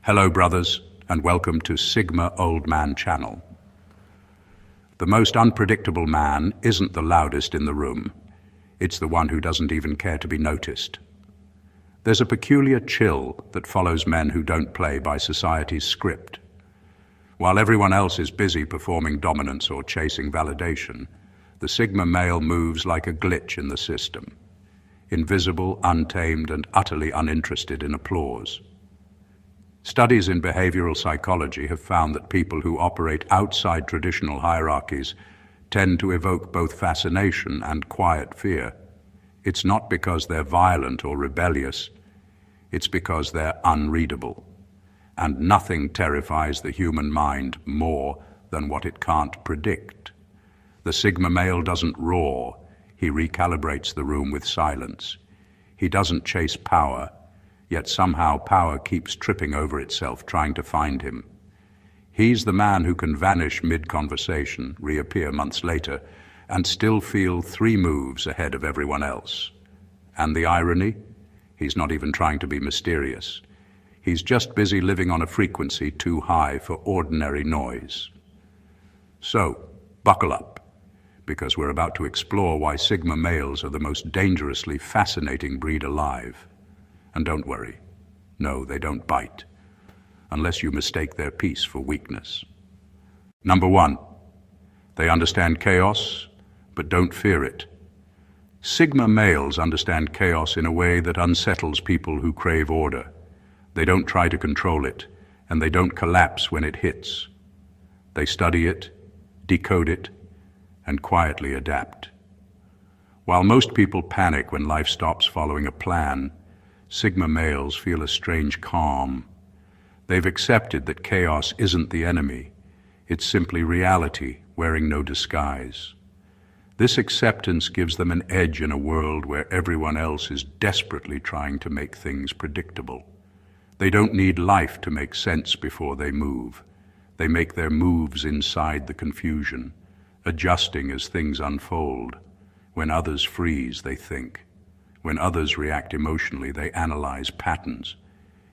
Hello brothers, and welcome to Sigma Old Man Channel. The most unpredictable man isn't the loudest in the room. It's the one who doesn't even care to be noticed. There's a peculiar chill that follows men who don't play by society's script. While everyone else is busy performing dominance or chasing validation, the Sigma male moves like a glitch in the system, invisible, untamed, and utterly uninterested in applause. Studies in behavioral psychology have found that people who operate outside traditional hierarchies tend to evoke both fascination and quiet fear. It's not because they're violent or rebellious, it's because they're unreadable. And nothing terrifies the human mind more than what it can't predict. The Sigma male doesn't roar, he recalibrates the room with silence. He doesn't chase power, yet somehow power keeps tripping over itself trying to find him. He's the man who can vanish mid-conversation, reappear months later, and still feel 3 moves ahead of everyone else. And the irony? He's not even trying to be mysterious. He's just busy living on a frequency too high for ordinary noise. So, buckle up, because we're about to explore why Sigma males are the most dangerously fascinating breed alive. And don't worry, no, they don't bite, unless you mistake their peace for weakness. Number 1, they understand chaos, but don't fear it. Sigma males understand chaos in a way that unsettles people who crave order. They don't try to control it, and they don't collapse when it hits. They study it, decode it, and quietly adapt. While most people panic when life stops following a plan, Sigma males feel a strange calm. They've accepted that chaos isn't the enemy. It's simply reality, wearing no disguise. This acceptance gives them an edge in a world where everyone else is desperately trying to make things predictable. They don't need life to make sense before they move. They make their moves inside the confusion, adjusting as things unfold. When others freeze, they think. When others react emotionally, they analyze patterns.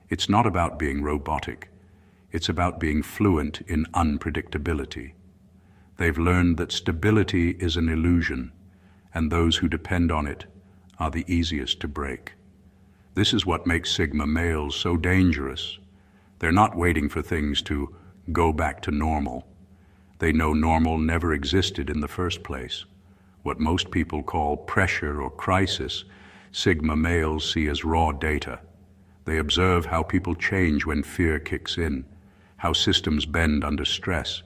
It's not about being robotic. It's about being fluent in unpredictability. They've learned that stability is an illusion, and those who depend on it are the easiest to break. This is what makes Sigma males so dangerous. They're not waiting for things to go back to normal. They know normal never existed in the first place. What most people call pressure or crisis, Sigma males see as raw data. They observe how people change when fear kicks in, how systems bend under stress,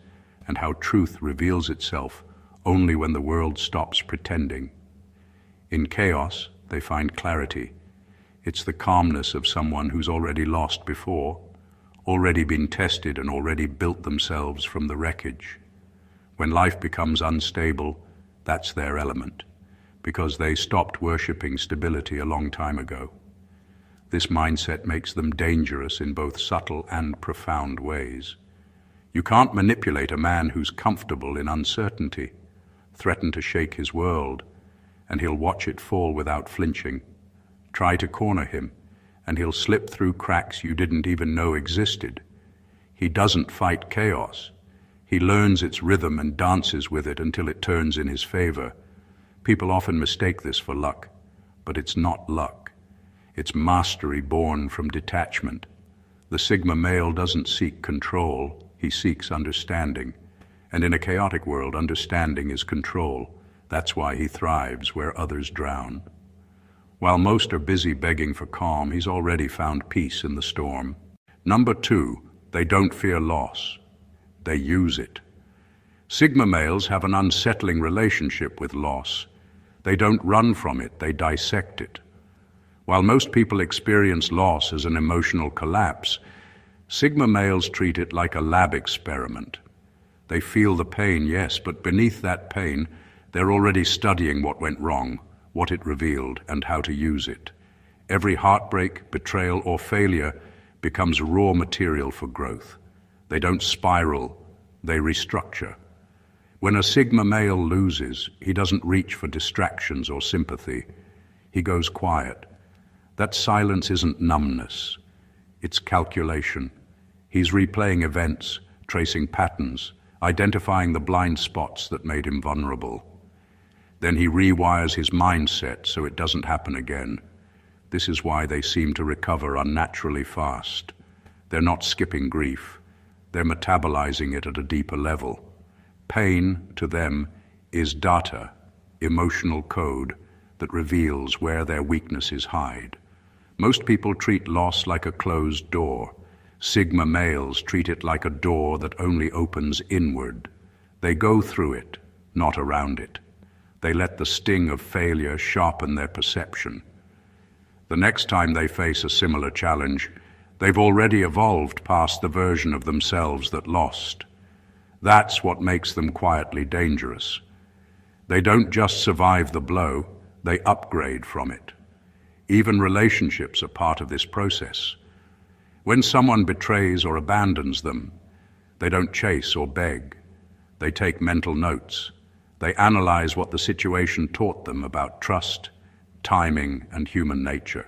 and how truth reveals itself only when the world stops pretending. In chaos, they find clarity. It's the calmness of someone who's already lost before, already been tested and already built themselves from the wreckage. When life becomes unstable, that's their element, because they stopped worshipping stability a long time ago. This mindset makes them dangerous in both subtle and profound ways. You can't manipulate a man who's comfortable in uncertainty, threaten to shake his world, and he'll watch it fall without flinching. Try to corner him, and he'll slip through cracks you didn't even know existed. He doesn't fight chaos. He learns its rhythm and dances with it until it turns in his favor. People often mistake this for luck, but it's not luck. It's mastery born from detachment. The Sigma male doesn't seek control, he seeks understanding. And in a chaotic world, understanding is control. That's why he thrives where others drown. While most are busy begging for calm, he's already found peace in the storm. Number 2, they don't fear loss. They use it. Sigma males have an unsettling relationship with loss. They don't run from it, they dissect it. While most people experience loss as an emotional collapse, Sigma males treat it like a lab experiment. They feel the pain, yes, but beneath that pain, they're already studying what went wrong, what it revealed, and how to use it. Every heartbreak, betrayal, or failure becomes raw material for growth. They don't spiral, they restructure. When a Sigma male loses, he doesn't reach for distractions or sympathy. He goes quiet. That silence isn't numbness. It's calculation. He's replaying events, tracing patterns, identifying the blind spots that made him vulnerable. Then he rewires his mindset so it doesn't happen again. This is why they seem to recover unnaturally fast. They're not skipping grief. They're metabolizing it at a deeper level. Pain, to them, is data, emotional code that reveals where their weaknesses hide. Most people treat loss like a closed door. Sigma males treat it like a door that only opens inward. They go through it, not around it. They let the sting of failure sharpen their perception. The next time they face a similar challenge, they've already evolved past the version of themselves that lost. That's what makes them quietly dangerous. They don't just survive the blow, they upgrade from it. Even relationships are part of this process. When someone betrays or abandons them, they don't chase or beg. They take mental notes. They analyze what the situation taught them about trust, timing, and human nature.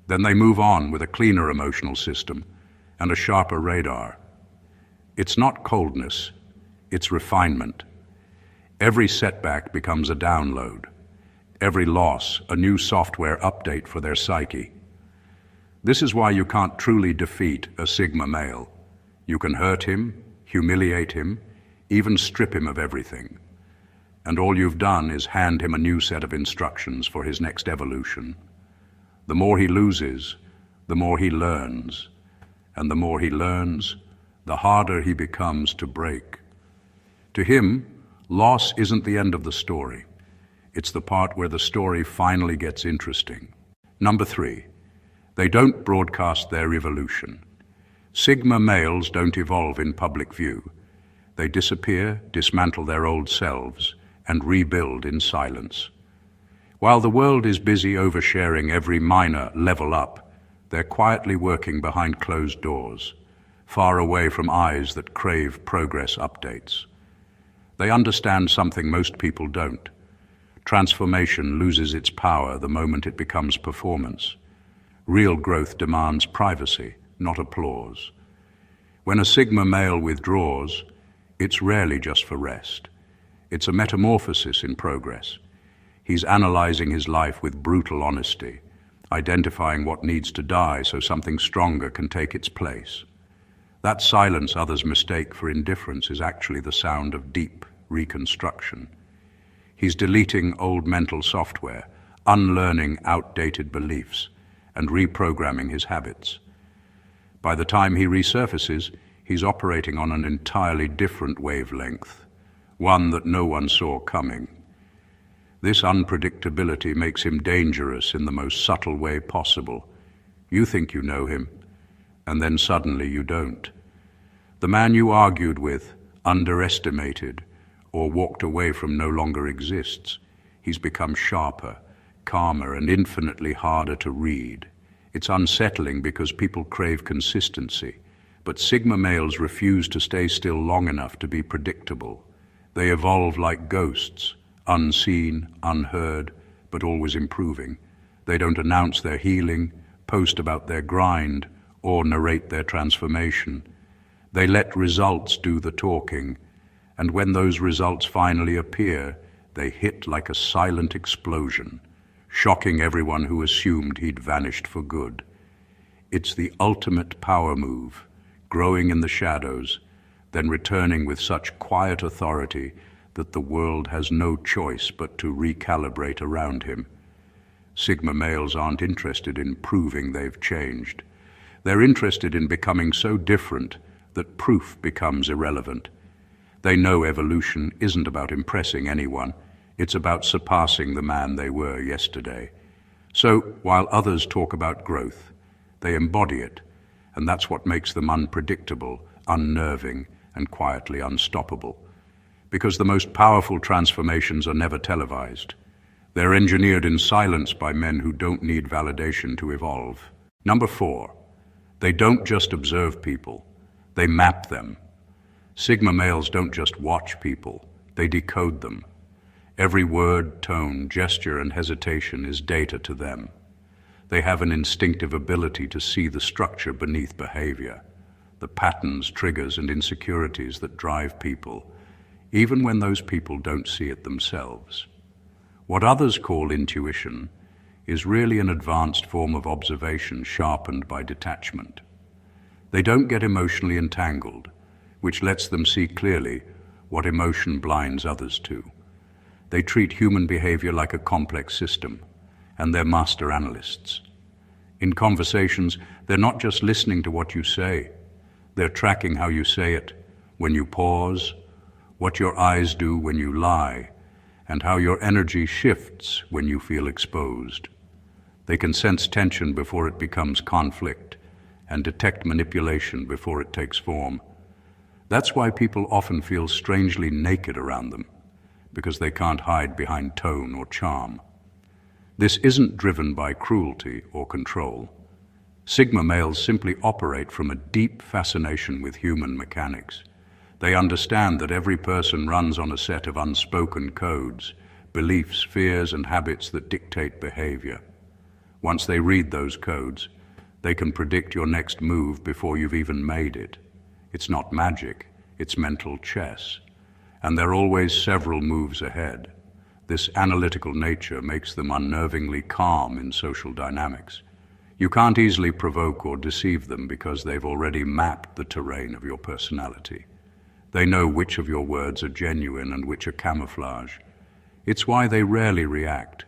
Then they move on with a cleaner emotional system and a sharper radar. It's not coldness, it's refinement. Every setback becomes a download. Every loss, a new software update for their psyche. This is why you can't truly defeat a Sigma male. You can hurt him, humiliate him, even strip him of everything. And all you've done is hand him a new set of instructions for his next evolution. The more he loses, the more he learns. And the more he learns, the harder he becomes to break. To him, loss isn't the end of the story. It's the part where the story finally gets interesting. Number 3, they don't broadcast their evolution. Sigma males don't evolve in public view. They disappear, dismantle their old selves, and rebuild in silence. While the world is busy oversharing every minor level up, they're quietly working behind closed doors, far away from eyes that crave progress updates. They understand something most people don't. Transformation loses its power the moment it becomes performance. Real growth demands privacy, not applause. When a Sigma male withdraws, it's rarely just for rest. It's a metamorphosis in progress. He's analyzing his life with brutal honesty, identifying what needs to die so something stronger can take its place. That silence others mistake for indifference is actually the sound of deep reconstruction. He's deleting old mental software, unlearning outdated beliefs, and reprogramming his habits. By the time he resurfaces, he's operating on an entirely different wavelength, one that no one saw coming. This unpredictability makes him dangerous in the most subtle way possible. You think you know him, and then suddenly you don't. The man you argued with, underestimated, or walked away from no longer exists. He's become sharper, calmer, and infinitely harder to read. It's unsettling because people crave consistency, but Sigma males refuse to stay still long enough to be predictable. They evolve like ghosts, unseen, unheard, but always improving. They don't announce their healing, post about their grind, or narrate their transformation. They let results do the talking, and when those results finally appear, they hit like a silent explosion, shocking everyone who assumed he'd vanished for good. It's the ultimate power move, growing in the shadows, then returning with such quiet authority that the world has no choice but to recalibrate around him. Sigma males aren't interested in proving they've changed. They're interested in becoming so different that proof becomes irrelevant. They know evolution isn't about impressing anyone. It's about surpassing the man they were yesterday. So, while others talk about growth, they embody it, and that's what makes them unpredictable, unnerving, and quietly unstoppable. Because the most powerful transformations are never televised. They're engineered in silence by men who don't need validation to evolve. Number 4, they don't just observe people, they map them. Sigma males don't just watch people, they decode them. Every word, tone, gesture, and hesitation is data to them. They have an instinctive ability to see the structure beneath behavior. the patterns, triggers, and insecurities that drive people, even when those people don't see it themselves. What others call intuition is really an advanced form of observation sharpened by detachment. They don't get emotionally entangled, which lets them see clearly what emotion blinds others to. They treat human behavior like a complex system, and they're master analysts. In conversations, they're not just listening to what you say, they're tracking how you say it, when you pause, what your eyes do when you lie, and how your energy shifts when you feel exposed. They can sense tension before it becomes conflict, and detect manipulation before it takes form. That's why people often feel strangely naked around them, because they can't hide behind tone or charm. This isn't driven by cruelty or control. Sigma males simply operate from a deep fascination with human mechanics. They understand that every person runs on a set of unspoken codes, beliefs, fears, and habits that dictate behavior. Once they read those codes, they can predict your next move before you've even made it. It's not magic, it's mental chess. And they're always several moves ahead. This analytical nature makes them unnervingly calm in social dynamics. You can't easily provoke or deceive them because they've already mapped the terrain of your personality. They know which of your words are genuine and which are camouflage. It's why they rarely react.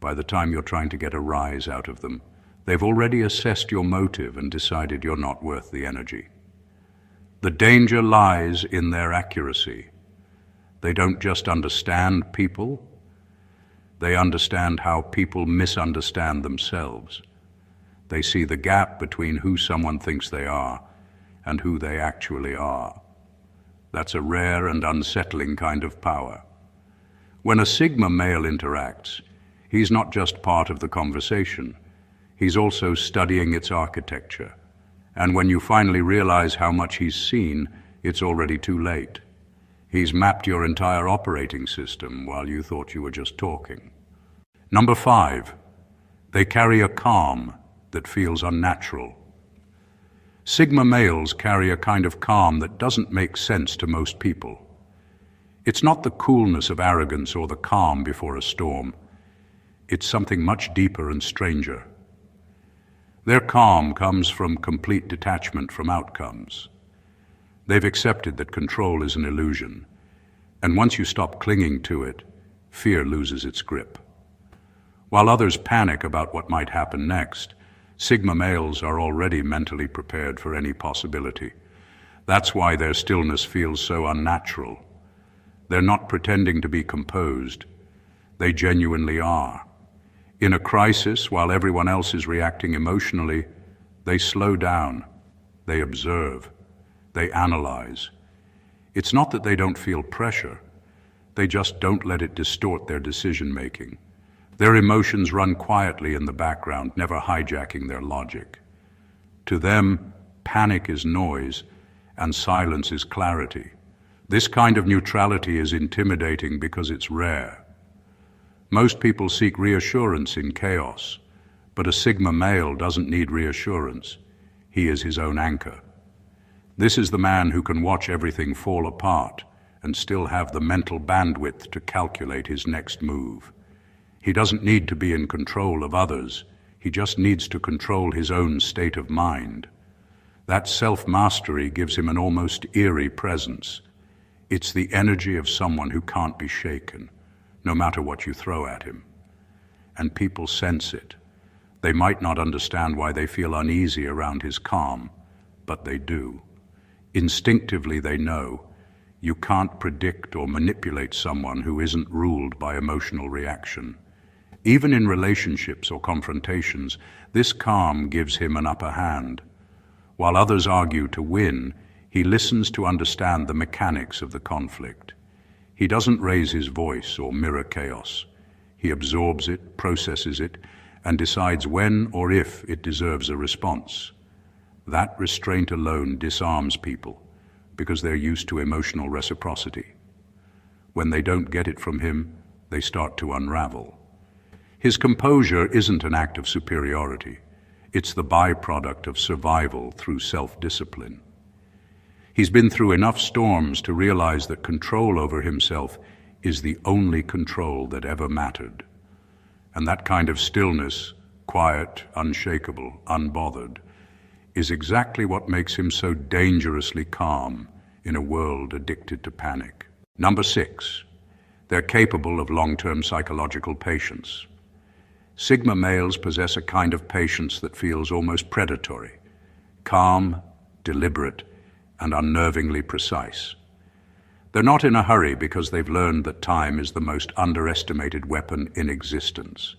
By the time you're trying to get a rise out of them, they've already assessed your motive and decided you're not worth the energy. The danger lies in their accuracy. They don't just understand people, they understand how people misunderstand themselves. They see the gap between who someone thinks they are and who they actually are. That's a rare and unsettling kind of power. When a Sigma male interacts, he's not just part of the conversation, he's also studying its architecture. And when you finally realize how much he's seen, it's already too late. He's mapped your entire operating system while you thought you were just talking. Number 5, they carry a calm that feels unnatural. Sigma males carry a kind of calm that doesn't make sense to most people. It's not the coolness of arrogance or the calm before a storm. It's something much deeper and stranger. Their calm comes from complete detachment from outcomes. They've accepted that control is an illusion, and once you stop clinging to it, fear loses its grip. While others panic about what might happen next, Sigma males are already mentally prepared for any possibility. That's why their stillness feels so unnatural. They're not pretending to be composed. They genuinely are. In a crisis, while everyone else is reacting emotionally, they slow down, they observe, they analyze. It's not that they don't feel pressure, they just don't let it distort their decision-making. Their emotions run quietly in the background, never hijacking their logic. To them, panic is noise, and silence is clarity. This kind of neutrality is intimidating because it's rare. Most people seek reassurance in chaos, but a Sigma male doesn't need reassurance. He is his own anchor. This is the man who can watch everything fall apart and still have the mental bandwidth to calculate his next move. He doesn't need to be in control of others. He just needs to control his own state of mind. That self-mastery gives him an almost eerie presence. It's the energy of someone who can't be shaken, no matter what you throw at him. And people sense it. They might not understand why they feel uneasy around his calm, but they do. Instinctively they know you can't predict or manipulate someone who isn't ruled by emotional reaction. Even in relationships or confrontations, this calm gives him an upper hand. While others argue to win, he listens to understand the mechanics of the conflict. He doesn't raise his voice or mirror chaos. He absorbs it, processes it, and decides when or if it deserves a response. That restraint alone disarms people because they're used to emotional reciprocity. When they don't get it from him, they start to unravel. His composure isn't an act of superiority. It's the byproduct of survival through self-discipline. He's been through enough storms to realize that control over himself is the only control that ever mattered. And that kind of stillness, quiet, unshakable, unbothered, is exactly what makes him so dangerously calm in a world addicted to panic. Number 6, they're capable of long-term psychological patience. Sigma males possess a kind of patience that feels almost predatory, calm, deliberate, and unnervingly precise. They're not in a hurry because they've learned that time is the most underestimated weapon in existence.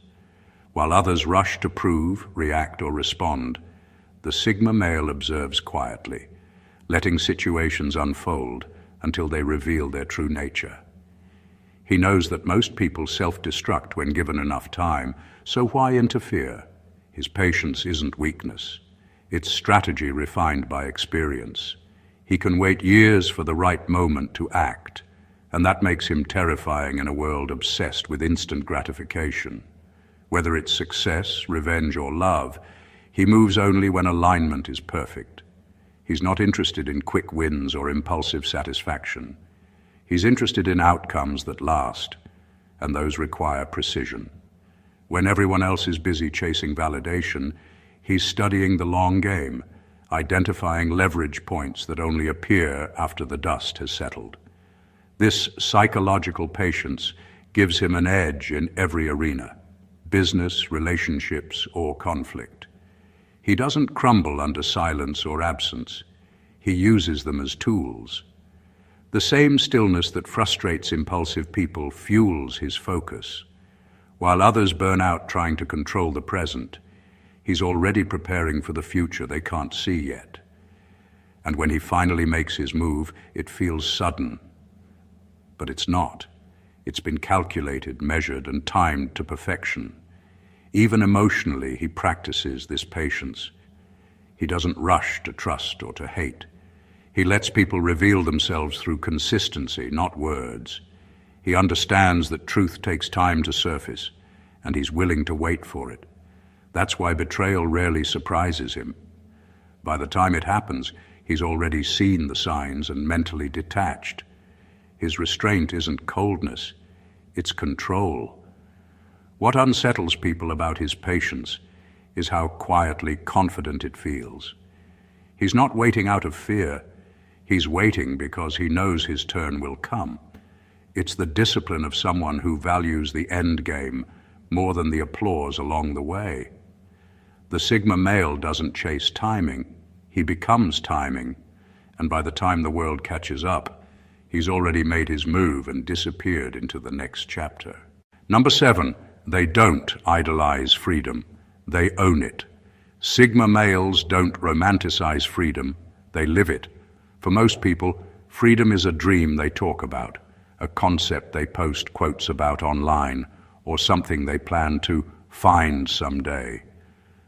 While others rush to prove, react, or respond, the Sigma male observes quietly, letting situations unfold until they reveal their true nature. He knows that most people self-destruct when given enough time, so why interfere? His patience isn't weakness. It's strategy refined by experience. He can wait years for the right moment to act, and that makes him terrifying in a world obsessed with instant gratification. Whether it's success, revenge, or love, he moves only when alignment is perfect. He's not interested in quick wins or impulsive satisfaction. He's interested in outcomes that last, and those require precision. When everyone else is busy chasing validation, he's studying the long game, identifying leverage points that only appear after the dust has settled. This psychological patience gives him an edge in every arena, business, relationships, or conflict. He doesn't crumble under silence or absence. He uses them as tools. The same stillness that frustrates impulsive people fuels his focus. While others burn out trying to control the present, he's already preparing for the future they can't see yet. And when he finally makes his move, it feels sudden. But it's not. It's been calculated, measured, and timed to perfection. Even emotionally, he practices this patience. He doesn't rush to trust or to hate. He lets people reveal themselves through consistency, not words. He understands that truth takes time to surface, and he's willing to wait for it. That's why betrayal rarely surprises him. By the time it happens, he's already seen the signs and mentally detached. His restraint isn't coldness, it's control. What unsettles people about his patience is how quietly confident it feels. He's not waiting out of fear. He's waiting because he knows his turn will come. It's the discipline of someone who values the end game more than the applause along the way. The Sigma male doesn't chase timing, he becomes timing, and by the time the world catches up, he's already made his move and disappeared into the next chapter. Number 7, they don't idolize freedom, they own it. Sigma males don't romanticize freedom, they live it. For most people, freedom is a dream they talk about, a concept they post quotes about online, or something they plan to find someday.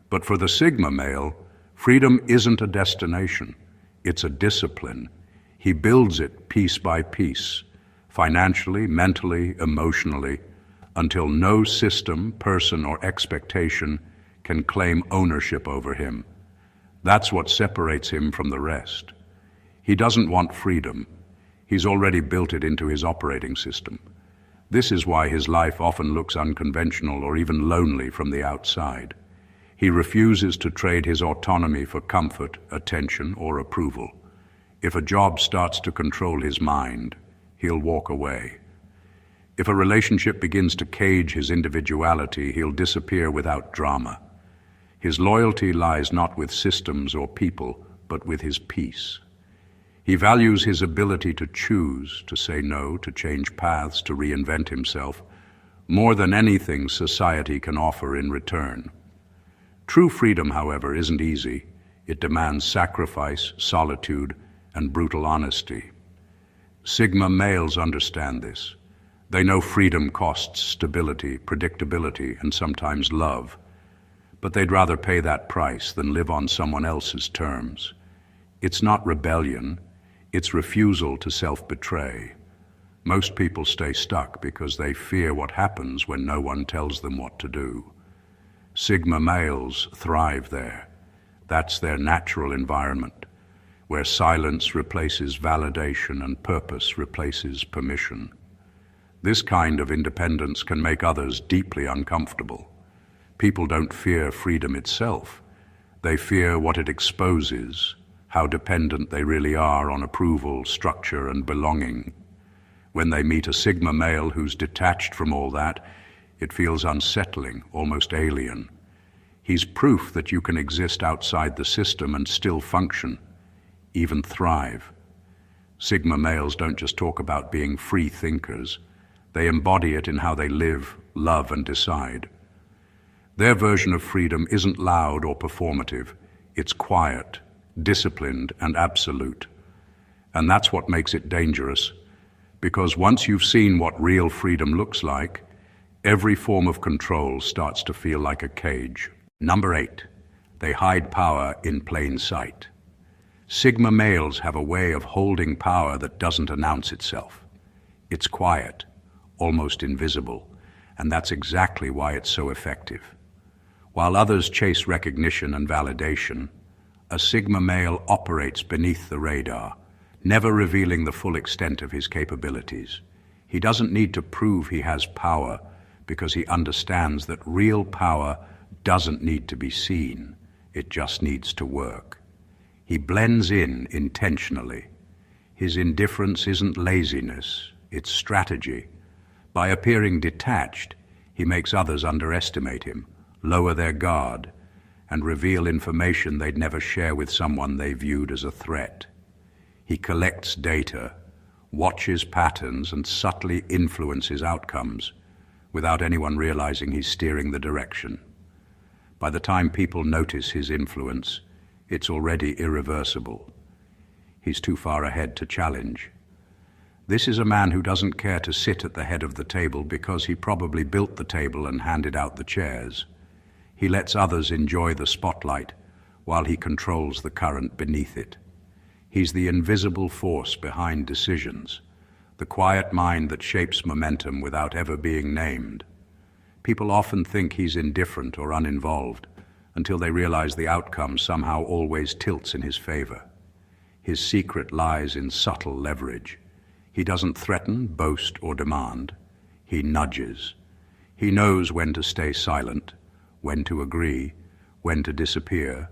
But for the Sigma male, freedom isn't a destination, it's a discipline. He builds it piece by piece, financially, mentally, emotionally, until no system, person, or expectation can claim ownership over him. That's what separates him from the rest. He doesn't want freedom. He's already built it into his operating system. This is why his life often looks unconventional or even lonely from the outside. He refuses to trade his autonomy for comfort, attention, or approval. If a job starts to control his mind, he'll walk away. If a relationship begins to cage his individuality, he'll disappear without drama. His loyalty lies not with systems or people, but with his peace. He values his ability to choose, to say no, to change paths, to reinvent himself, more than anything society can offer in return. True freedom, however, isn't easy. It demands sacrifice, solitude, and brutal honesty. Sigma males understand this. They know freedom costs stability, predictability, and sometimes love. But they'd rather pay that price than live on someone else's terms. It's not rebellion, it's refusal to self-betray. Most people stay stuck because they fear what happens when no one tells them what to do. Sigma males thrive there. That's their natural environment. where silence replaces validation and purpose replaces permission. This kind of independence can make others deeply uncomfortable. People don't fear freedom itself. They fear what it exposes, how dependent they really are on approval, structure, and belonging. When they meet a Sigma male who's detached from all that, it feels unsettling, almost alien. He's proof that you can exist outside the system and still function, even thrive. Sigma males don't just talk about being free thinkers. They embody it in how they live, love, and decide. Their version of freedom isn't loud or performative. It's quiet, disciplined, and absolute. And that's what makes it dangerous, because once you've seen what real freedom looks like, every form of control starts to feel like a cage. Number 8, they hide power in plain sight. Sigma males have a way of holding power that doesn't announce itself. It's quiet, almost invisible, and that's exactly why it's so effective. While others chase recognition and validation, a Sigma male operates beneath the radar, never revealing the full extent of his capabilities. He doesn't need to prove he has power because he understands that real power doesn't need to be seen, it just needs to work. He blends in intentionally. His indifference isn't laziness, it's strategy. By appearing detached, he makes others underestimate him, lower their guard, and reveal information they'd never share with someone they viewed as a threat. He collects data, watches patterns, and subtly influences outcomes without anyone realizing he's steering the direction. By the time people notice his influence, it's already irreversible. He's too far ahead to challenge. This is a man who doesn't care to sit at the head of the table because he probably built the table and handed out the chairs. He lets others enjoy the spotlight while he controls the current beneath it. He's the invisible force behind decisions, the quiet mind that shapes momentum without ever being named. People often think he's indifferent or uninvolved until they realize the outcome somehow always tilts in his favor. His secret lies in subtle leverage. He doesn't threaten, boast, or demand. He nudges. He knows when to stay silent, when to agree, when to disappear,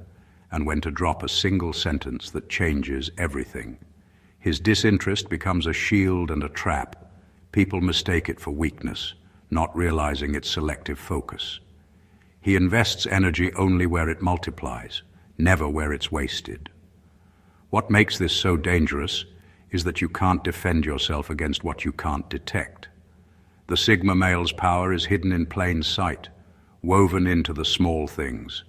and when to drop a single sentence that changes everything. His disinterest becomes a shield and a trap. People mistake it for weakness, not realizing its selective focus. He invests energy only where it multiplies, never where it's wasted. What makes this so dangerous is that you can't defend yourself against what you can't detect. The Sigma male's power is hidden in plain sight, woven into the small things: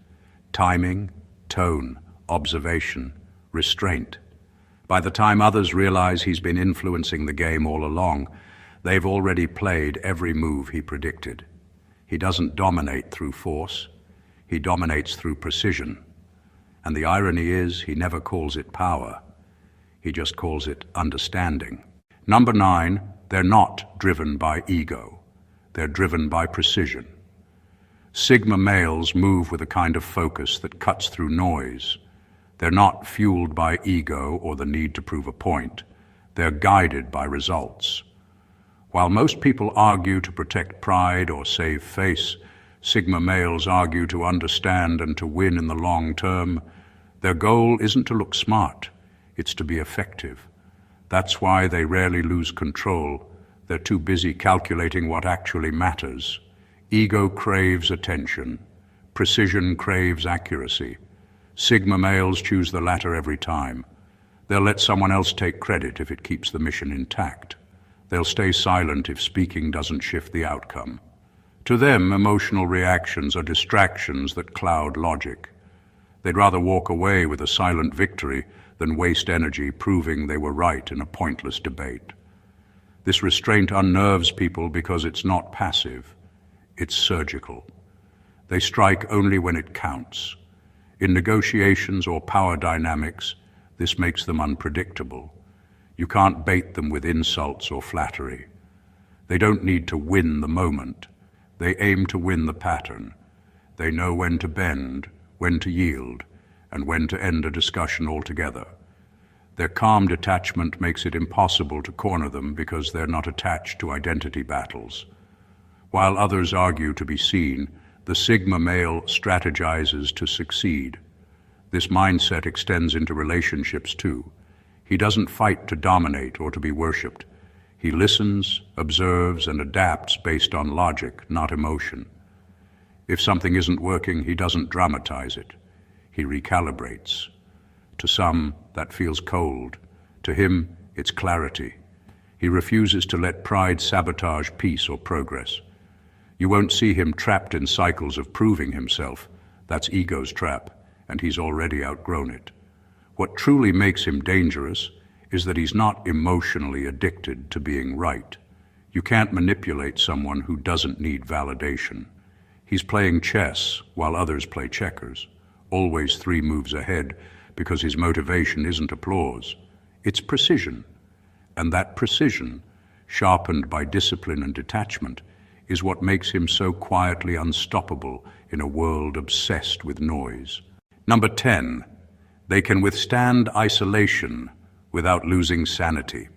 timing, tone, observation, restraint. By the time others realize he's been influencing the game all along, they've already played every move he predicted. He doesn't dominate through force, he dominates through precision. And the irony is, he never calls it power. He just calls it understanding. Number 9, they're not driven by ego. They're driven by precision. Sigma males move with a kind of focus that cuts through noise. They're not fueled by ego or the need to prove a point. They're guided by results. While most people argue to protect pride or save face, Sigma males argue to understand and to win in the long term. Their goal isn't to look smart, it's to be effective. That's why they rarely lose control. They're too busy calculating what actually matters. Ego craves attention. Precision craves accuracy. Sigma males choose the latter every time. They'll let someone else take credit if it keeps the mission intact. They'll stay silent if speaking doesn't shift the outcome. To them, emotional reactions are distractions that cloud logic. They'd rather walk away with a silent victory than waste energy proving they were right in a pointless debate. This restraint unnerves people because it's not passive, it's surgical. They strike only when it counts. In negotiations or power dynamics, this makes them unpredictable. You can't bait them with insults or flattery. They don't need to win the moment. They aim to win the pattern. They know when to bend, when to yield, and when to end a discussion altogether. Their calm detachment makes it impossible to corner them because they're not attached to identity battles. While others argue to be seen, the Sigma male strategizes to succeed. This mindset extends into relationships too. He doesn't fight to dominate or to be worshipped. He listens, observes, and adapts based on logic, not emotion. If something isn't working, he doesn't dramatize it. He recalibrates. To some, that feels cold. To him, it's clarity. He refuses to let pride sabotage peace or progress. You won't see him trapped in cycles of proving himself. That's ego's trap, and he's already outgrown it. What truly makes him dangerous is that he's not emotionally addicted to being right. You can't manipulate someone who doesn't need validation. He's playing chess while others play checkers, always 3 moves ahead, because his motivation isn't applause. It's precision. And that precision, sharpened by discipline and detachment, is what makes him so quietly unstoppable in a world obsessed with noise. Number 10, they can withstand isolation without losing sanity.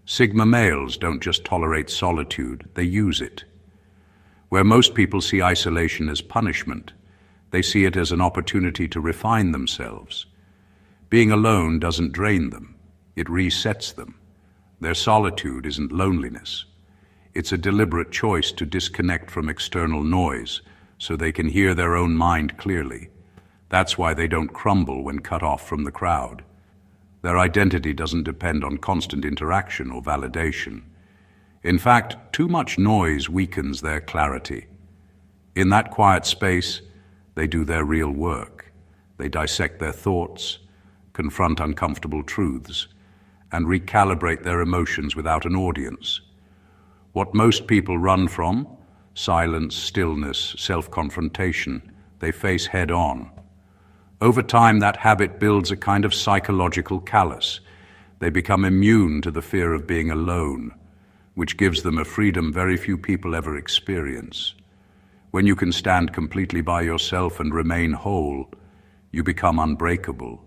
Sigma males don't just tolerate solitude, they use it. Where most people see isolation as punishment, they see it as an opportunity to refine themselves. Being alone doesn't drain them, it resets them. Their solitude isn't loneliness. It's a deliberate choice to disconnect from external noise so they can hear their own mind clearly. That's why they don't crumble when cut off from the crowd. Their identity doesn't depend on constant interaction or validation. In fact, too much noise weakens their clarity. In that quiet space, they do their real work. They dissect their thoughts, confront uncomfortable truths, and recalibrate their emotions without an audience. What most people run from, silence, stillness, self-confrontation, they face head-on. Over time, that habit builds a kind of psychological callus. They become immune to the fear of being alone, which gives them a freedom very few people ever experience. When you can stand completely by yourself and remain whole, you become unbreakable.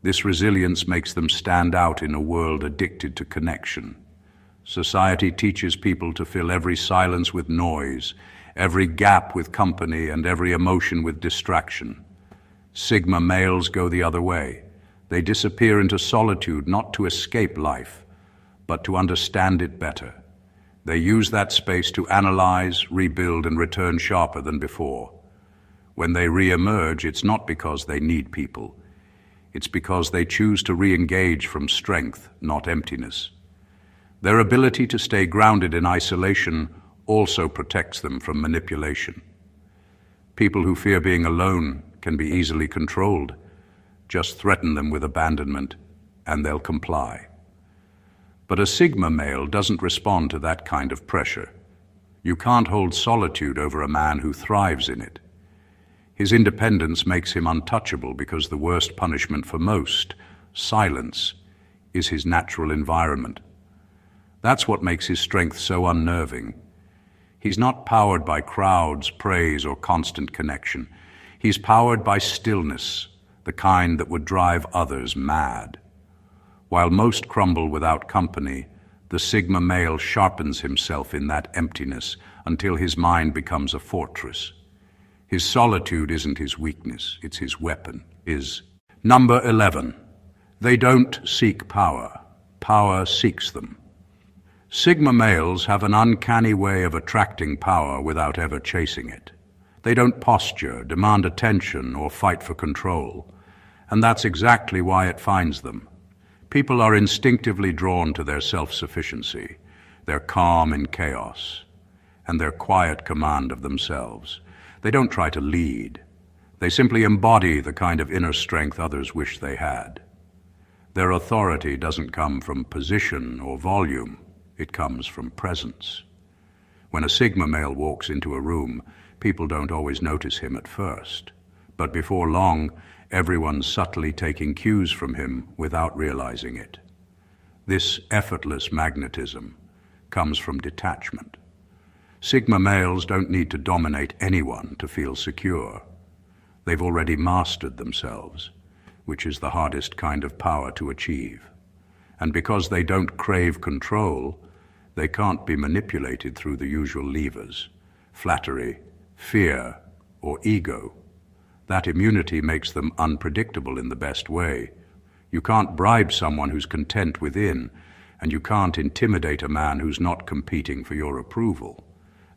This resilience makes them stand out in a world addicted to connection. Society teaches people to fill every silence with noise, every gap with company, and every emotion with distraction. Sigma males go the other way. They disappear into solitude not to escape life, but to understand it better. They use that space to analyze, rebuild, and return sharper than before. When they re-emerge, it's not because they need people. It's because they choose to re-engage from strength, not emptiness. Their ability to stay grounded in isolation also protects them from manipulation. People who fear being alone can be easily controlled. Just threaten them with abandonment, and they'll comply. But a Sigma male doesn't respond to that kind of pressure. You can't hold solitude over a man who thrives in it. His independence makes him untouchable because the worst punishment for most, silence, is his natural environment. That's what makes his strength so unnerving. He's not powered by crowds, praise, or constant connection. He's powered by stillness, the kind that would drive others mad. While most crumble without company, the Sigma male sharpens himself in that emptiness until his mind becomes a fortress. His solitude isn't his weakness, it's his weapon. Number 11. They don't seek power. Power seeks them. Sigma males have an uncanny way of attracting power without ever chasing it. They don't posture, demand attention, or fight for control. And that's exactly why it finds them. People are instinctively drawn to their self-sufficiency, their calm in chaos, and their quiet command of themselves. They don't try to lead. They simply embody the kind of inner strength others wish they had. Their authority doesn't come from position or volume. It comes from presence. When a Sigma male walks into a room, people don't always notice him at first. But before long, everyone's subtly taking cues from him without realizing it. This effortless magnetism comes from detachment. Sigma males don't need to dominate anyone to feel secure. They've already mastered themselves. which is the hardest kind of power to achieve. And because they don't crave control, they can't be manipulated through the usual levers: flattery, fear, or ego. That immunity makes them unpredictable in the best way. You can't bribe someone who's content within, and you can't intimidate a man who's not competing for your approval.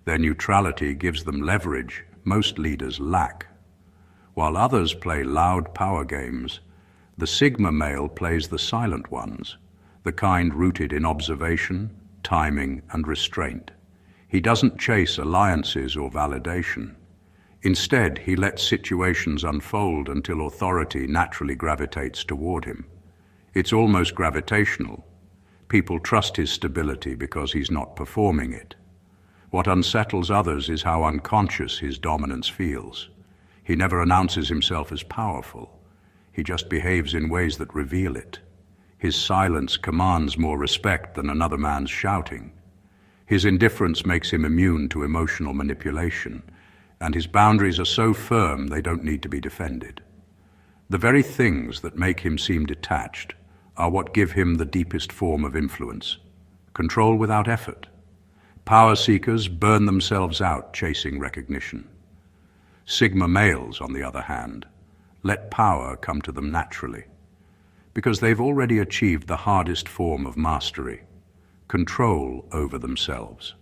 Their neutrality gives them leverage most leaders lack. While others play loud power games, the Sigma male plays the silent ones, the kind rooted in observation, timing, and restraint. He doesn't chase alliances or validation. Instead, he lets situations unfold until authority naturally gravitates toward him. It's almost gravitational. People trust his stability because he's not performing it. What unsettles others is how unconscious his dominance feels. He never announces himself as powerful. He just behaves in ways that reveal it. His silence commands more respect than another man's shouting. His indifference makes him immune to emotional manipulation, and his boundaries are so firm they don't need to be defended. The very things that make him seem detached are what give him the deepest form of influence: control without effort. Power seekers burn themselves out chasing recognition. Sigma males, on the other hand, let power come to them naturally, because they've already achieved the hardest form of mastery: control over themselves.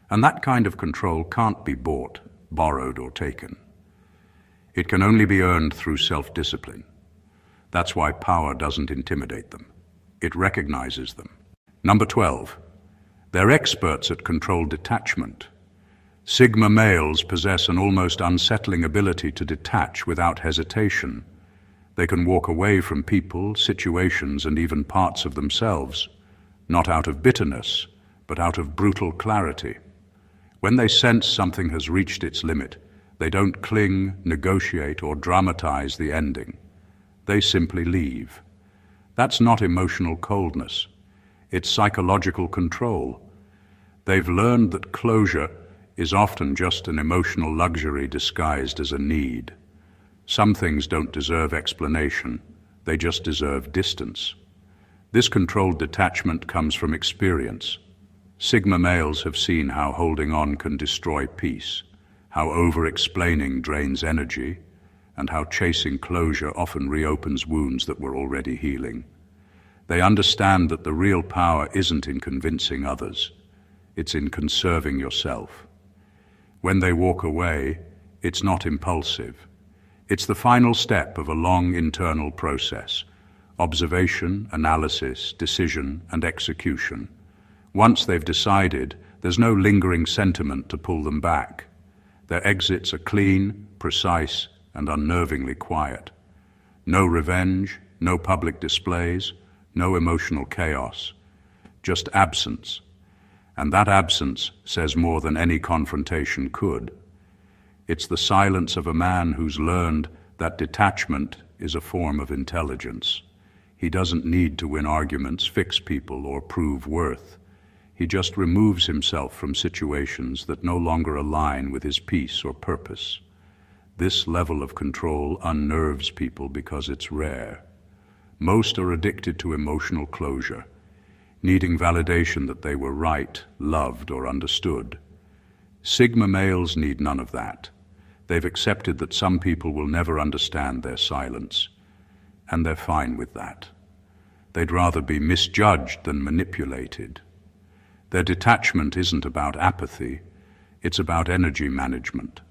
And that kind of control can't be bought, borrowed, or taken. It can only be earned through self-discipline. That's why power doesn't intimidate them. It recognizes them. Number 12. They're experts at controlled detachment. Sigma males possess an almost unsettling ability to detach without hesitation. They can walk away from people, situations, and even parts of themselves, not out of bitterness, but out of brutal clarity. When they sense something has reached its limit, they don't cling, negotiate, or dramatize the ending. They simply leave. That's not emotional coldness. It's psychological control. They've learned that closure is often just an emotional luxury disguised as a need. Some things don't deserve explanation. They just deserve distance. This controlled detachment comes from experience. Sigma males have seen how holding on can destroy peace, how over-explaining drains energy, and how chasing closure often reopens wounds that were already healing. They understand that the real power isn't in convincing others. It's in conserving yourself. When they walk away, it's not impulsive. It's the final step of a long internal process: observation, analysis, decision, and execution. Once they've decided, there's no lingering sentiment to pull them back. Their exits are clean, precise, and unnervingly quiet. No revenge, no public displays, no emotional chaos, just absence. And that absence says more than any confrontation could. It's the silence of a man who's learned that detachment is a form of intelligence. He doesn't need to win arguments, fix people, or prove worth. He just removes himself from situations that no longer align with his peace or purpose. This level of control unnerves people because it's rare. Most are addicted to emotional closure, needing validation that they were right, loved, or understood. Sigma males need none of that. They've accepted that some people will never understand their silence, and they're fine with that. They'd rather be misjudged than manipulated. Their detachment isn't about apathy, it's about energy management.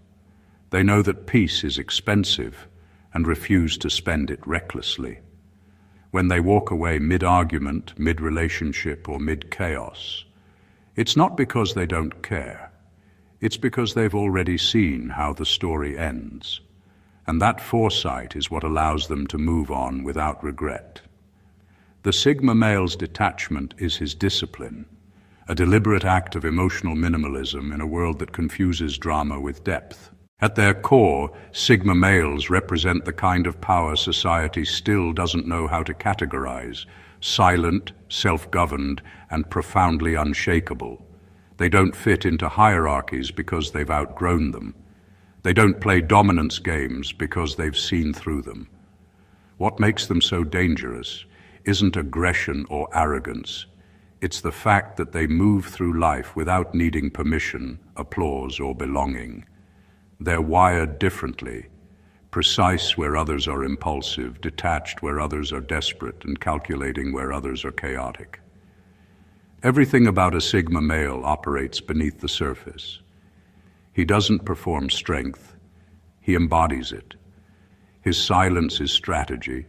They know that peace is expensive and refuse to spend it recklessly. When they walk away mid-argument, mid-relationship, or mid-chaos, it's not because they don't care. It's because they've already seen how the story ends. And that foresight is what allows them to move on without regret. The Sigma male's detachment is his discipline, a deliberate act of emotional minimalism in a world that confuses drama with depth. At their core, Sigma males represent the kind of power society still doesn't know how to categorize: silent, self-governed, and profoundly unshakable. They don't fit into hierarchies because they've outgrown them. They don't play dominance games because they've seen through them. What makes them so dangerous isn't aggression or arrogance. It's the fact that they move through life without needing permission, applause, or belonging. They're wired differently, precise where others are impulsive, detached where others are desperate, and calculating where others are chaotic. Everything about a Sigma male operates beneath the surface. He doesn't perform strength, he embodies it. His silence is strategy,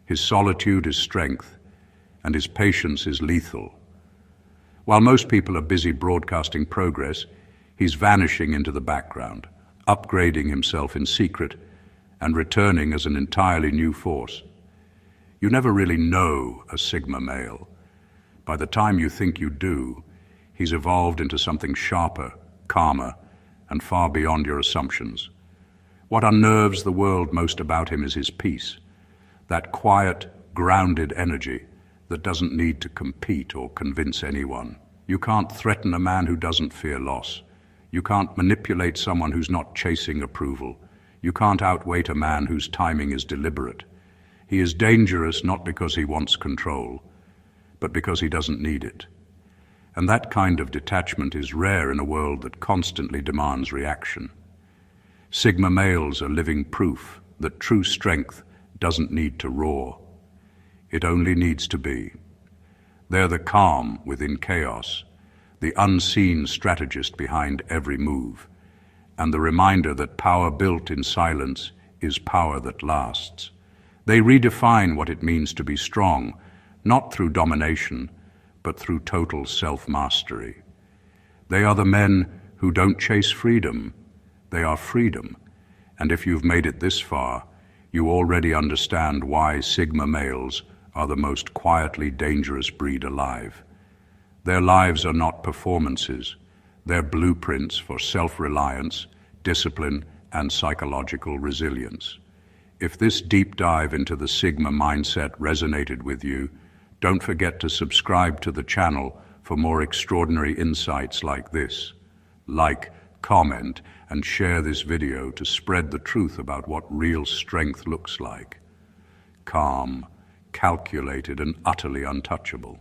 his solitude is strength, and his patience is lethal. While most people are busy broadcasting progress, he's vanishing into the background, upgrading himself in secret, and returning as an entirely new force. You never really know a Sigma male. By the time you think you do, he's evolved into something sharper, calmer, and far beyond your assumptions. What unnerves the world most about him is his peace, that quiet, grounded energy that doesn't need to compete or convince anyone. You can't threaten a man who doesn't fear loss. You can't manipulate someone who's not chasing approval. You can't outweight a man whose timing is deliberate. He is dangerous not because he wants control, but because he doesn't need it. And that kind of detachment is rare in a world that constantly demands reaction. Sigma males are living proof that true strength doesn't need to roar. It only needs to be. They're the calm within chaos, the unseen strategist behind every move, and the reminder that power built in silence is power that lasts. They redefine what it means to be strong, not through domination, but through total self-mastery. They are the men who don't chase freedom, they are freedom. And if you've made it this far, you already understand why Sigma males are the most quietly dangerous breed alive. Their lives are not performances, they're blueprints for self-reliance, discipline, and psychological resilience. If this deep dive into the Sigma mindset resonated with you, don't forget to subscribe to the channel for more extraordinary insights like this. Like, comment, and share this video to spread the truth about what real strength looks like. Calm, calculated, and utterly untouchable.